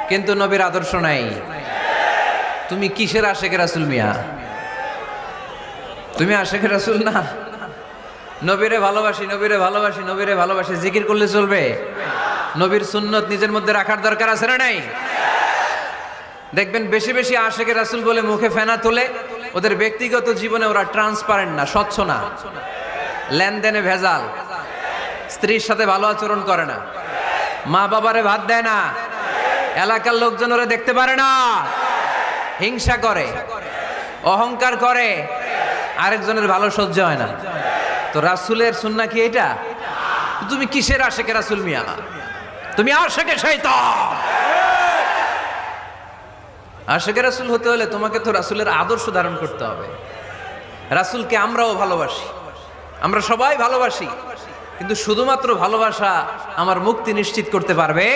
কিন্তু নবীর আদর্শ নাই। তুমি কিসের আশেখ রাসূল মিয়া? তুমি আশেখ রাসূল না। নবীরে ভালোবাসি, নবীরে ভালোবাসি, নবীরে ভালোবাসি জিকির করলে চলবে? নবীর সুন্নত নিজের মধ্যে রাখার দরকার আছে না নাই? দেখবেন বেশি বেশি আশেখ রাসূল বলে মুখে ফেনা তোলে, ওদের ব্যক্তিগত জীবনে ওরা ট্রান্সপারেন্ট না, স্বচ্ছ না, লেনদেনে ভেজাল, স্ত্রীর সাথে ভালো আচরণ করে না, মা বাবারে ভাত দেয় না, এলাকার লোকজন ওরা দেখতে পারে না, হিংসা করে, অহংকার করে, আরেকজনের ভালো সহ্য হয় না। তো রাসূলের সুন্নাহ কি এটা? তুমি কিসের আশেকে রাসূল মিয়া? তুমি আশেকে শয়তান। আশেকে রাসূল হতে হলে তোমাকে তো রাসূলের আদর্শ ধারণ করতে হবে। রাসূলকে আমরাও ভালোবাসি, আমরা সবাই ভালোবাসি, কিন্তু শুধুমাত্র ভালোবাসা আমার মুক্তি নিশ্চিত করতে পারবে